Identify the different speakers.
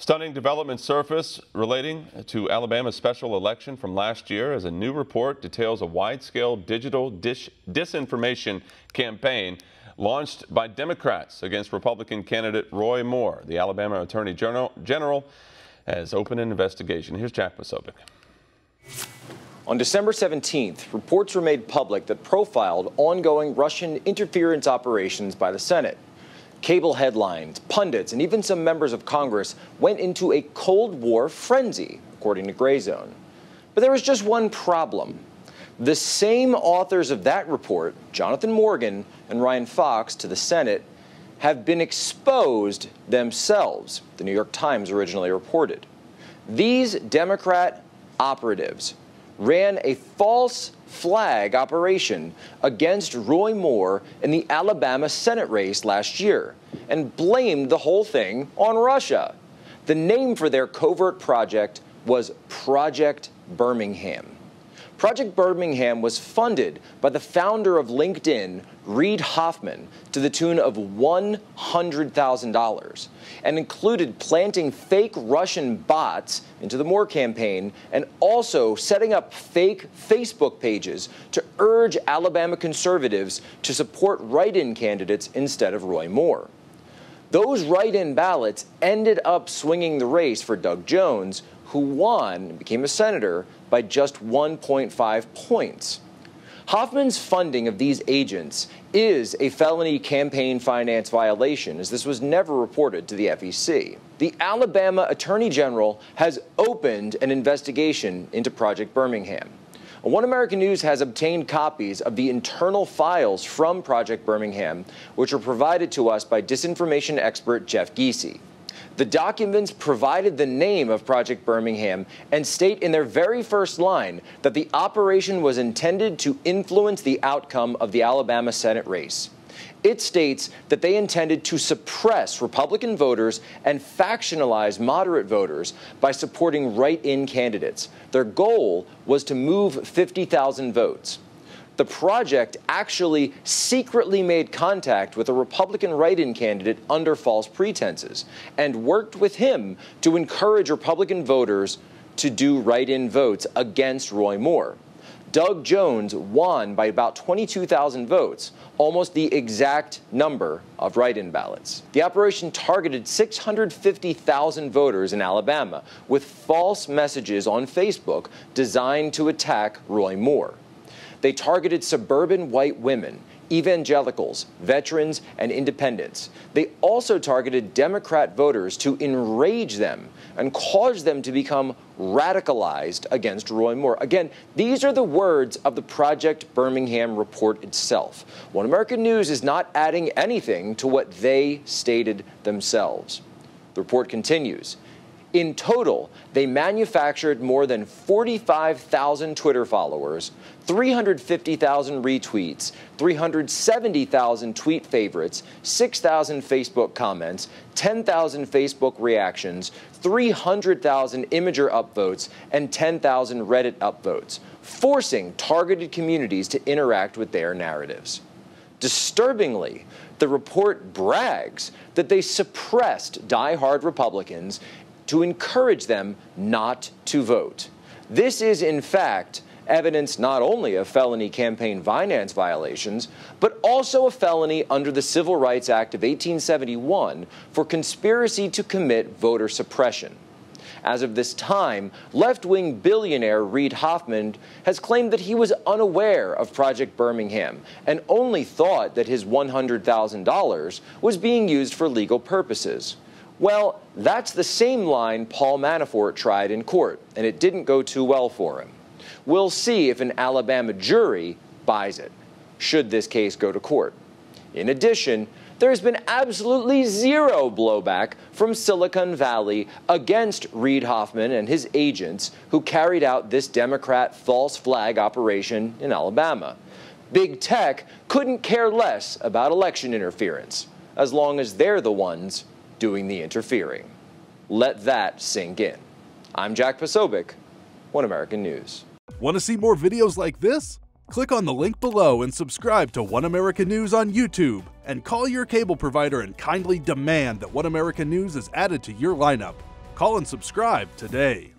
Speaker 1: Stunning development surface relating to Alabama's special election from last year as a new report details a wide-scale digital disinformation campaign launched by Democrats against Republican candidate Roy Moore. The Alabama Attorney General has opened an investigation. Here's Jack Posobiec.
Speaker 2: On December 17th, reports were made public that profiled ongoing Russian interference operations by the Senate. Cable headlines, pundits, and even some members of Congress went into a Cold War frenzy, according to Gray Zone. But there was just one problem. The same authors of that report, Jonathan Morgan and Ryan Fox, to the Senate, have been exposed themselves, the New York Times originally reported. These Democrat operatives ran a false flag operation against Roy Moore in the Alabama Senate race last year and blamed the whole thing on Russia. The name for their covert project was Project Birmingham. Project Birmingham was funded by the founder of LinkedIn, Reid Hoffman, to the tune of $100,000 and included planting fake Russian bots into the Moore campaign and also setting up fake Facebook pages to urge Alabama conservatives to support write-in candidates instead of Roy Moore. Those write-in ballots ended up swinging the race for Doug Jones, who won and became a senator by just 1.5 points. Hoffman's funding of these agents is a felony campaign finance violation, as this was never reported to the FEC. The Alabama Attorney General has opened an investigation into Project Birmingham. One American News has obtained copies of the internal files from Project Birmingham, which were provided to us by disinformation expert Jeff Giese. The documents provided the name of Project Birmingham and state in their very first line that the operation was intended to influence the outcome of the Alabama Senate race. It states that they intended to suppress Republican voters and factionalize moderate voters by supporting write-in candidates. Their goal was to move 50,000 votes. The project actually secretly made contact with a Republican write-in candidate under false pretenses and worked with him to encourage Republican voters to do write-in votes against Roy Moore. Doug Jones won by about 22,000 votes, almost the exact number of write-in ballots. The operation targeted 650,000 voters in Alabama with false messages on Facebook designed to attack Roy Moore. They targeted suburban white women, evangelicals, veterans, and independents. They also targeted Democrat voters to enrage them and cause them to become radicalized against Roy Moore. Again, these are the words of the Project Birmingham report itself. One American News is not adding anything to what they stated themselves. The report continues. In total, they manufactured more than 45,000 Twitter followers, 350,000 retweets, 370,000 tweet favorites, 6,000 Facebook comments, 10,000 Facebook reactions, 300,000 Imager upvotes, and 10,000 Reddit upvotes, forcing targeted communities to interact with their narratives. Disturbingly, the report brags that they suppressed die-hard Republicans to encourage them not to vote. This is, in fact, evidence not only of felony campaign finance violations, but also a felony under the Civil Rights Act of 1871 for conspiracy to commit voter suppression. As of this time, left-wing billionaire Reid Hoffman has claimed that he was unaware of Project Birmingham and only thought that his $100,000 was being used for legal purposes. Well, that's the same line Paul Manafort tried in court, and it didn't go too well for him. We'll see if an Alabama jury buys it, should this case go to court. In addition, there's been absolutely zero blowback from Silicon Valley against Reid Hoffman and his agents who carried out this Democrat false flag operation in Alabama. Big Tech couldn't care less about election interference, as long as they're the ones doing the interfering. Let that sink in. I'm Jack Posobiec, One American News.
Speaker 3: Want to see more videos like this? Click on the link below and subscribe to One American News on YouTube, and call your cable provider and kindly demand that One American News is added to your lineup. Call and subscribe today.